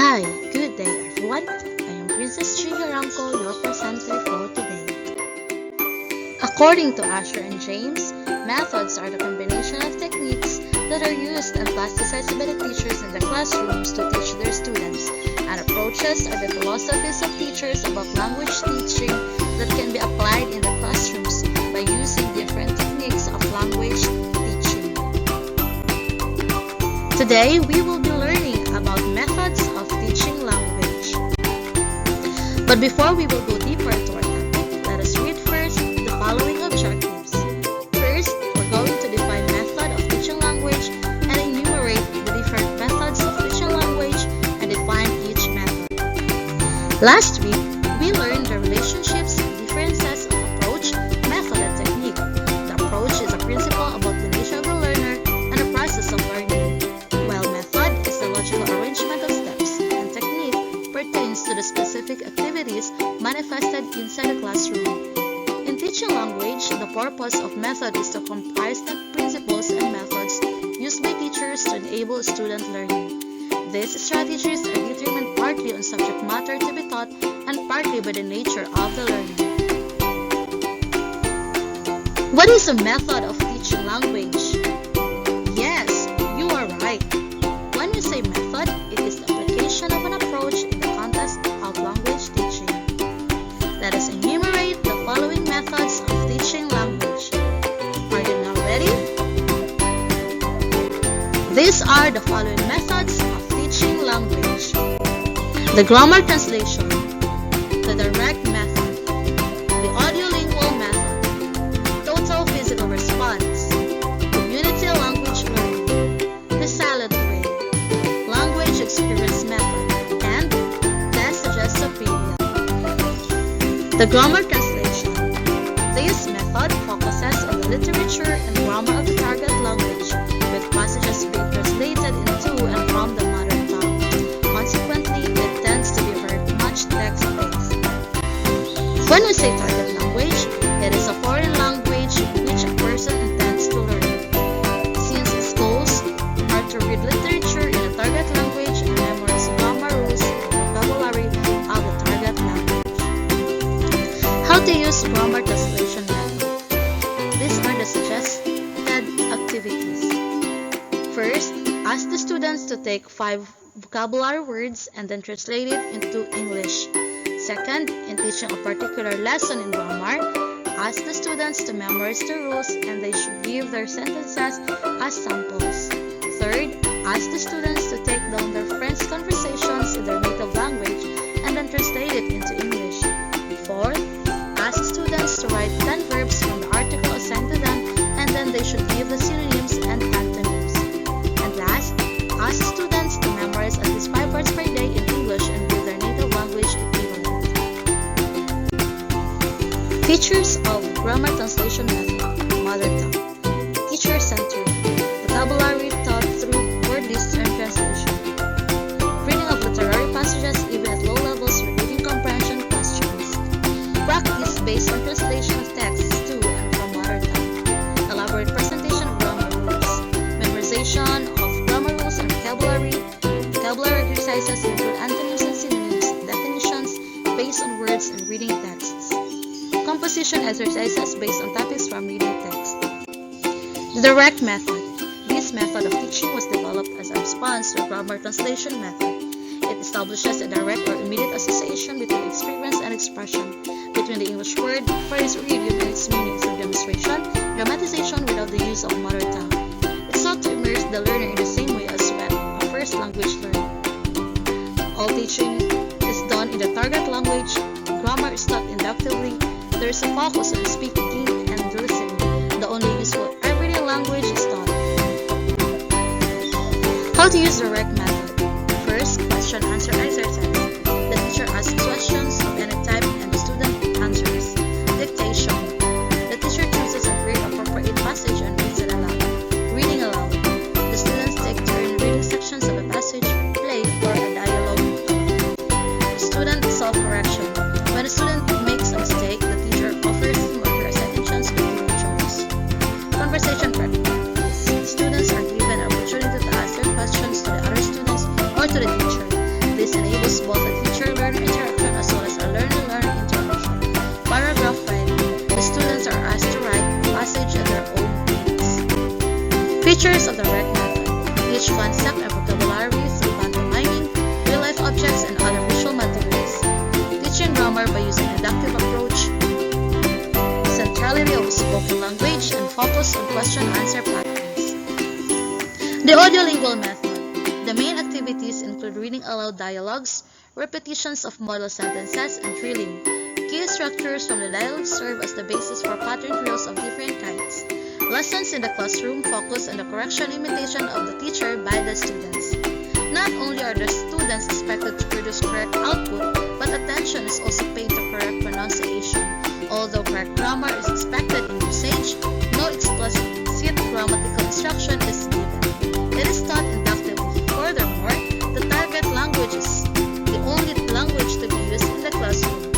Hi, good day everyone. I am Princess GERANCO, your presenter for today. According to Asher and James, methods are the combination of techniques that are used and plasticized by the teachers in the classrooms to teach their students, and approaches are the philosophies of teachers about language teaching that can be applied in the classrooms by using different techniques of language teaching. Today, we will be learning about methods of teaching language. But before we will go deeper into our topic, let us read first the following objectives. First, we're going to define method of teaching language and enumerate the different methods of teaching language and define each method. Last week, we learned the relationships and differences of approach, method, and technique. The approach is a principle about the nature of the learner and the process of learning, while method is the logical arrangement of steps, and technique pertains to the specific activities manifested inside the classroom. In teaching language, the purpose of method is to comprise the principles and methods used by teachers to enable student learning. These strategies are determined partly on subject matter to be taught and partly by the nature of the learning. What is a method of teaching language? Yes, you are right. When we say method, it is the application of an approach in the context of language teaching. Let us enumerate the following methods of teaching language. Are you now ready? These are the following methods of teaching language. The grammar translation, the direct method, the audiolingual method, total physical response, community language learning, the silent way, language experience method, and the suggestive period. The grammar translation. This method focuses on the literature and grammar of the target language, with passages being translated into and from the mother tongue. Consequently, it tends to be very much text-based. When we say target language, it is a foreign language which a person intends to learn. Since schools are to read literature in a target language and memorize grammar rules and vocabulary of the target language. How to use grammar translation method. These are the suggested activities. First, ask the students to take 5 vocabulary words and then translate it into English. Second, in teaching a particular lesson in grammar, ask the students to memorize the rules and they should give their sentences as samples. Third, ask the students to take down their friends' conversations in their native language and then translate it into English. Fourth, ask students to write 10 verbs from the article assigned to them and then they should give the synonyms and antonyms. And last, ask students to memorize at least 5 words per day in English and give their native language equivalent. Features of grammar translation method. Mother tongue. Teacher-centered. Vocabulary taught through word lists and translation. Reading of literary passages even at low levels with reading comprehension questions. Practice based on translation of texts to and from mother tongue. Elaborate presentation of grammar rules. Memorization of grammar rules and vocabulary. Vocabulary exercises include antonyms and synonyms, definitions based on words and reading texts. Composition exercises based on topics from reading text. The direct method. This method of teaching was developed as a response to a grammar translation method. It establishes a direct or immediate association between experience and expression, between the English word, phrase, or idiom and its meaning through demonstration, dramatization without the use of mother tongue. It sought to immerse the learner in the same way as when a first language learner. All teaching is done in the target language. Grammar is taught inductively. There is a focus on speaking and listening. The only useful everyday language is taught. How to use the direct method. First, question-answer exercise. The teacher asks questions of any type and the student answers. Dictation. The teacher chooses a great appropriate passage and reads it aloud. Reading aloud. The students take turn reading sections of a passage, play, or a dialogue. Student self-correction. When a student makes a mistake, the teacher offers him or her a second chance to do a choice. Conversation practice. Students are given an opportunity to ask their questions to the other students or to the teacher. This enables involves both a teacher-learner interaction as well as a learner-learner interaction. Paragraph writing. The students are asked to write a passage at their own pace. Features of the REC method. Each concept and vocabulary through pantomiming, real-life objects, and other visual materials. Teaching grammar by using an inductive approach. Centrality of spoken language and focus on question-answer patterns. The audiolingual method. The main activities include reading aloud dialogues, repetitions of model sentences, and drilling. Key structures from the dialogue serve as the basis for pattern drills of different kinds. Lessons in the classroom focus on the correction imitation of the teacher by the students. Not only are the students expected to produce correct output, but attention is also paid to correct pronunciation. Although correct grammar is expected in usage, no explicit grammatical instruction is given. It is taught inductively. Furthermore, the target language is the only language to be used in the classroom.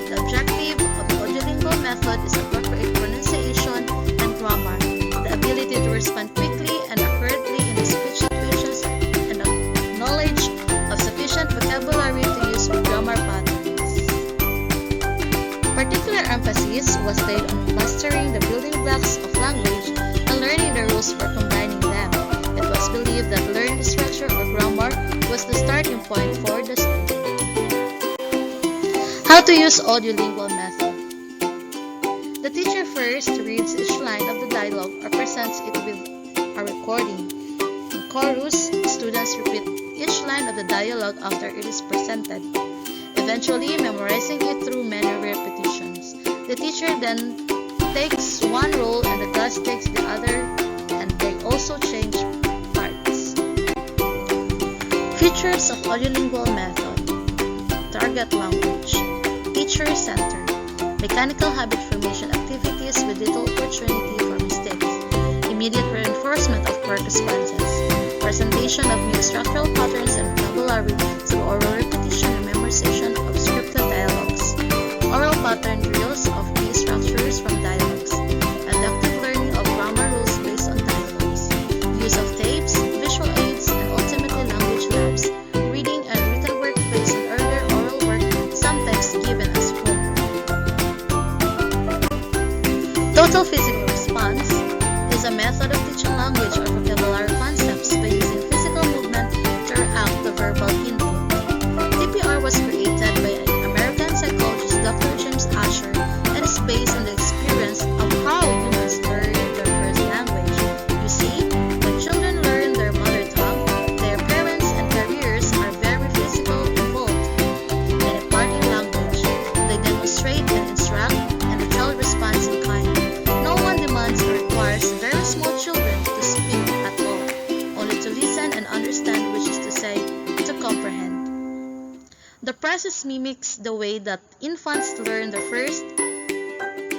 The objective of the audiolingual method is appropriate pronunciation and grammar, the ability to respond quickly and accurately in the speech situations, and the knowledge of sufficient vocabulary to use with grammar patterns. Particular emphasis was laid on mastering the building blocks of language and learning the rules for combining them. It was believed that learning structure or grammar was the starting point for the student. How to use audiolingual method. The teacher first reads each line of the dialogue or presents it with a recording. In chorus, students repeat each line of the dialogue after it is presented, eventually memorizing it through many repetitions. The teacher then takes one role and the class takes the other, and they also change parts. Features of audiolingual method. Target language. Teacher-centered. Mechanical habit formation activities with little opportunity for mistakes. Immediate reinforcement of core responses. Presentation of new structural patterns and vocabulary through oral repetition and memorization of scripted dialogues. Oral pattern drills of key structures from dialogues. Inductive learning of grammar rules based on dialogues. Use of tapes, visual aids, and ultimately language labs. Reading and written work based on earlier oral work, sometimes given as homework. Total physical response is a method of teaching language or vocabulary concepts by using physical movement to react to verbal input. TPR was created by American psychologist Dr. James Asher and is based on the experience of how humans learn their first language. You see, when children learn their mother tongue, their parents and careers are very physical involved. In a parting language, they demonstrate and instruct, and the child responds in kind. No one demands or requires very small children to speak at all, only to listen and understand, which is to say, to comprehend. The process mimics the way that infants learn their first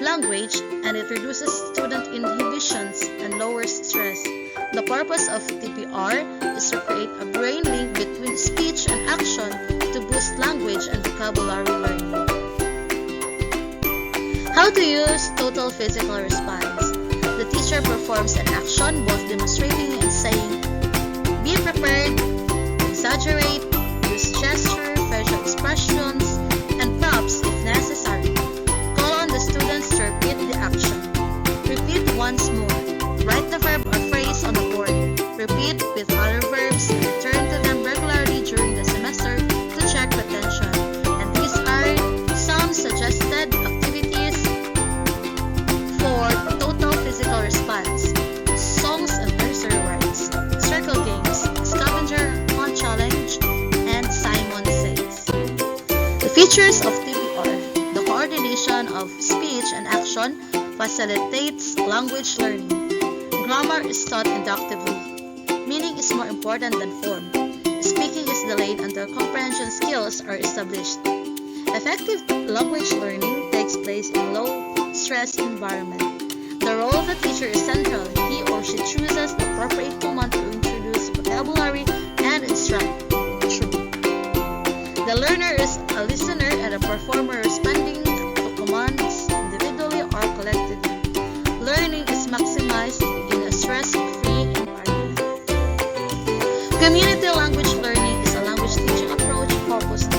language, and it reduces student inhibitions and lowers stress. The purpose of TPR is to create a brain link between speech and action to boost language and vocabulary learning. How to use total physical response. The teacher performs an action, both demonstrating and saying, be prepared, exaggerate, use gesture, facial expressions, and props if necessary. Call on the students to repeat the action. Repeat once more. Write the verb or phrase on the board. Repeat with other verbs and return to them regularly during the semester to check retention. And these are some suggested activities for total physical response. Songs and nursery rhymes, circle games, scavenger hunt challenge, and Simon Says. The features of TPR. The coordination of speech and action facilitates language learning. Grammar is taught inductively. Meaning is more important than form. Speaking is delayed until comprehension skills are established. Effective language learning takes place in a low-stress environment. The role of the teacher is central. He or she chooses the appropriate command to introduce vocabulary and instruct through. The learner is a listener and a performer responding to commands individually or collectively. Learning is maximized in a stress-free environment. Community language learning is a language teaching approach focused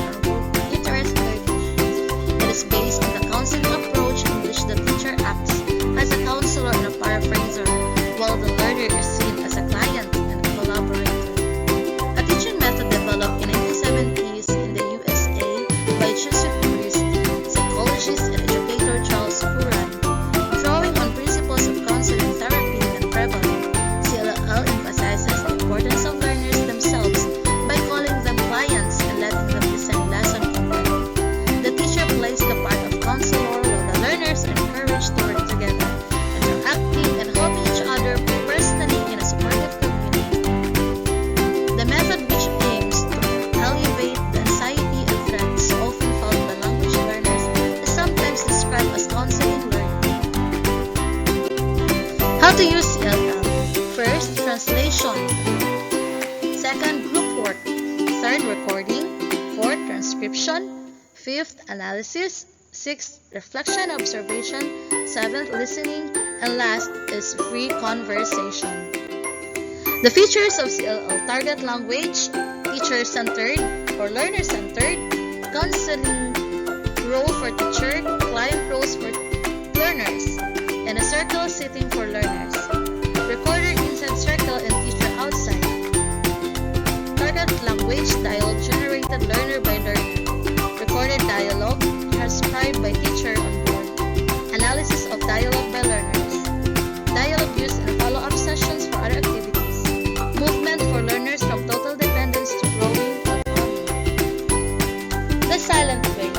How to use CLL. First, translation. Second, group work. Third, recording. Fourth, transcription. Fifth, analysis. Sixth, reflection, observation. Seventh, listening. And last is free conversation. The features of CLL: target language, teacher-centered or learner-centered, counseling role for teacher, client roles for learners, and a circle sitting for learners. Recorder inside circle and teacher outside. Target language, dialogue generated learner by learner. Recorded dialogue, transcribed by teacher on board. Analysis of dialogue by learners. Dialogue used in follow-up sessions for other activities. Movement for learners from total dependence to growing autonomy. The silent way.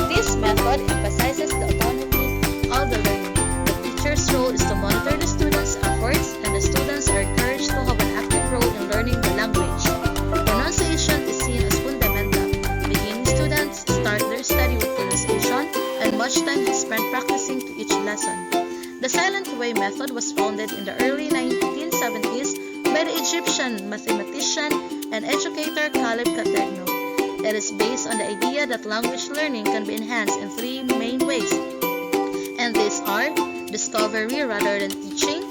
This method emphasizes the autonomy of the learner. The teacher's role is to monitor the students' efforts, and the students are encouraged to have an active role in learning the language. Pronunciation is seen as fundamental. Beginning students start their study with pronunciation, and much time is spent practicing to each lesson. The silent way method was founded in the early 1970s by the Egyptian mathematician and educator Khalid Kategno. It is based on the idea that language learning can be enhanced in three main ways, and these are discovery rather than teaching,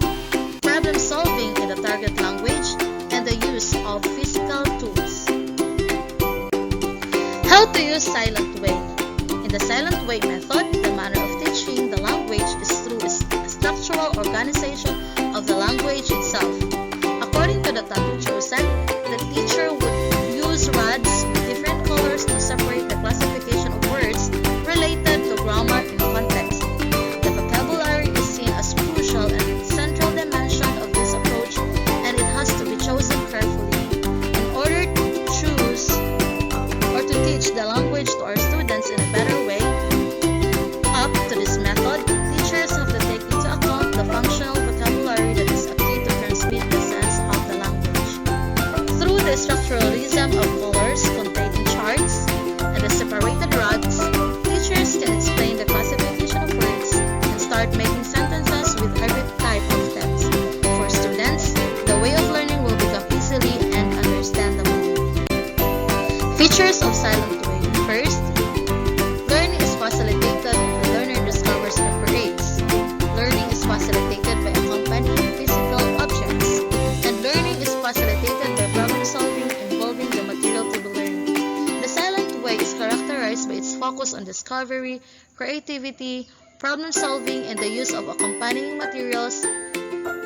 problem solving in the target language, and the use of physical tools. How to use silent way. In the silent way method, the manner of teaching the language is through a structural organization of the language itself. According to the topic chosen, the teacher would use rods with different colors to separate the classification of words related to grammar and context. The vocabulary is seen as crucial and central dimension of this approach, and it has to be chosen carefully. In order to choose or to teach the language to our students in a better way, up to this method, teachers have to take into account the functional vocabulary that is key to transmit the sense of the language. Through the structuralism of colors containing charts and the separated rods, teachers can explain the classification of words and start making sentences with every type of text. For students, the way of learning will become easily and understandable. Features of silent way. First, learning is facilitated when the learner discovers and creates. Learning is facilitated by accompanying physical objects, and learning is facilitated by problem solving involving the material to be learned. The silent way is characterized by its focus on discovery, creativity, problem solving, and the use of accompanying materials.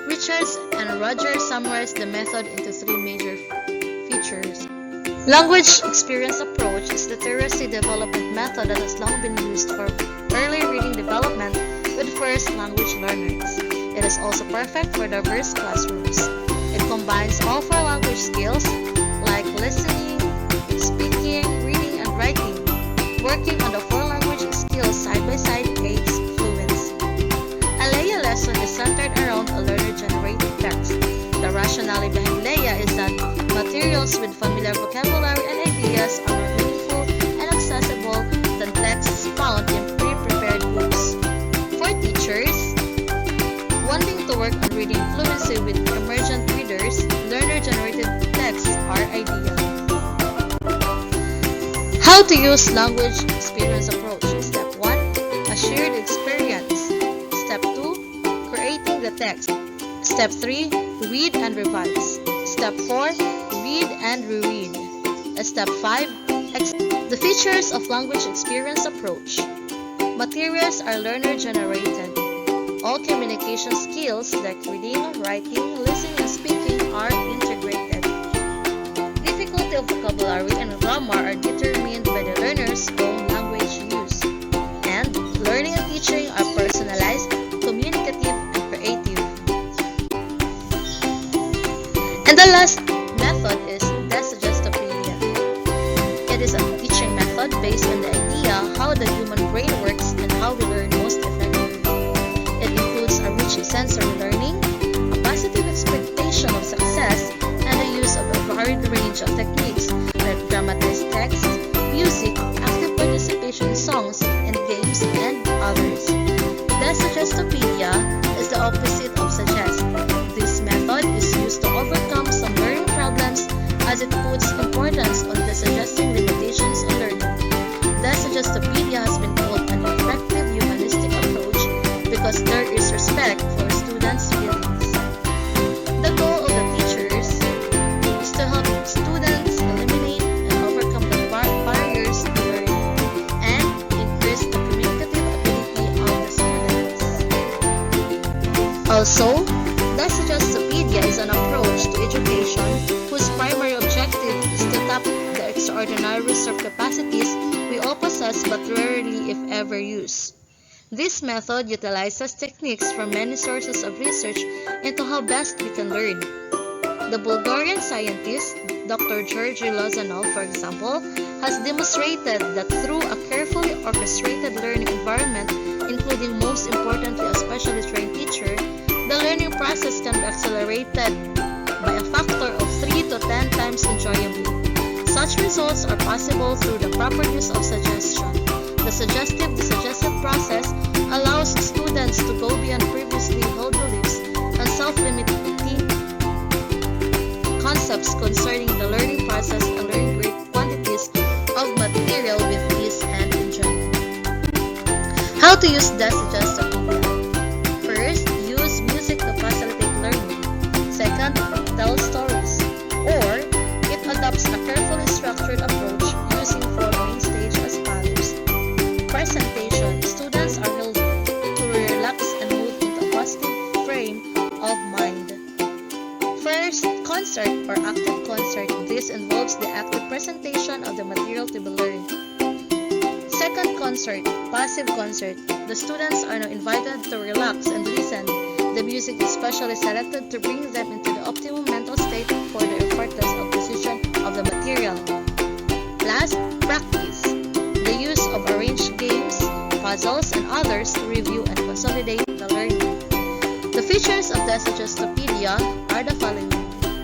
Richards and Rogers summarized the method into three major features. Language experience approach is the literacy development method that has long been used for early reading development with first language learners. It is also perfect for diverse classrooms. It combines all four language skills like listening, speaking, reading, and writing. Working on the four language skills side by side aids fluency. A Leia lesson is centered around a learner-generated text. The rationale behind Leia is that materials with familiar vocabulary and ideas are more meaningful and accessible than texts found in pre-prepared books. For teachers wanting to work on reading fluency with emergent readers, learner-generated texts are ideal. How to use language experience approach. Step 1. A shared experience. Step 2. Creating the text. Step 3. Read and revise. Step 4. Read and reread. Step 5. The features of language experience approach. Materials are learner-generated. All communication skills like reading, writing, listening, and speaking are integrated. Difficulty of vocabulary and grammar are determined by the learner's own language use. And learning and teaching are personalized, communicative, and creative. And the last method is desuggestopedia. It is a teaching method based on the idea how the human brain works and how we learn most effectively. It includes a rich sensory learning, a positive expectation of success, and the use of a varied range of techniques like dramatized text, music, active participation in songs and games, and others. Desuggestopedia is the opposite of Also, the Suggestopedia is an approach to education whose primary objective is to tap the extraordinary reserve capacities we all possess but rarely, if ever, use. This method utilizes techniques from many sources of research into how best we can learn. The Bulgarian scientist, Dr. Georgi Lozanov, for example, has demonstrated that through a carefully orchestrated learning environment, including most importantly a specially trained teacher, the learning process can be accelerated by a factor of 3 to 10 times enjoyably. Such results are possible through the proper use of suggestion. The suggestive process allows students to go beyond previously held beliefs and self-limiting concepts concerning the learning process and learn great quantities of material with ease and enjoyment. How to use the Suggestopedia? First, use music to facilitate learning. Second, tell stories. Or, it adopts a carefully structured approach using 4 main stages as follows. Presentation. Students are held to relax and move into a positive frame of mind. First, concert or active concert. This involves the active presentation of the material to be learned. Second concert, passive concert. The students are now invited to relax and listen. The music is specially selected to bring them into the optimum mental state for the effortless acquisition of the material. Last, practice. The use of arranged games, puzzles, and others to review and consolidate the learning. The features of the Suggestopedia are the following.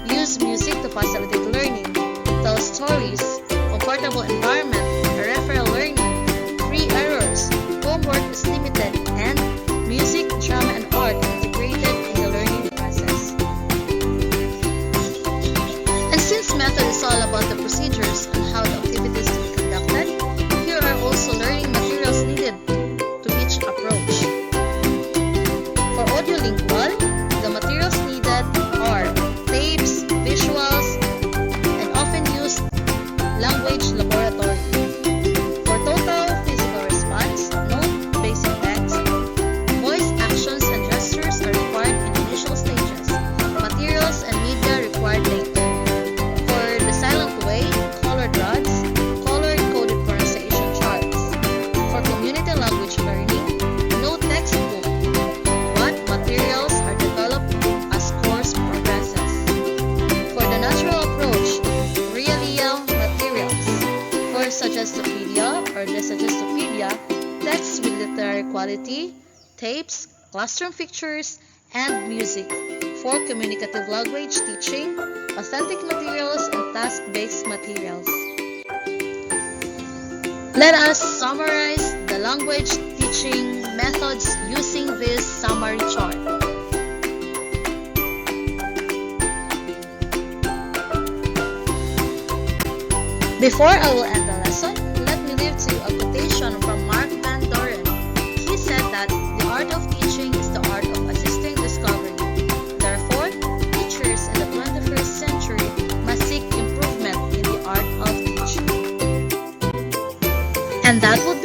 Use music to facilitate learning. Tell stories. Comfortable environment. Referral learning. Free errors. Homework is limited. And music, drama, and art integrated in the learning process. And since method is all about the procedures and how the activities to be conducted, here are also learning materials needed to each approach. For audiolingual, the materials needed are tapes, visuals, and often used language laboratory. For total physical response, note basic text. Voice actions and gestures are required in initial stages. Materials and media required later. For the silent way, colored rods, color-coded pronunciation charts. For community language learning, no textbook, but materials are developed as course progresses. For the natural approach, real materials. For Suggestopedia or the Suggestopedia, text with literary quality, tapes, classroom pictures, and music. For communicative language teaching, authentic materials, and task-based materials. Let us summarize the language teaching methods using this summary chart. Before I will end the lesson, let me leave to you a quotation from Mark Van Doren. He said that the art of teaching is the art of assisting discovery. Therefore, teachers in the 21st century must seek improvement in the art of teaching. And that would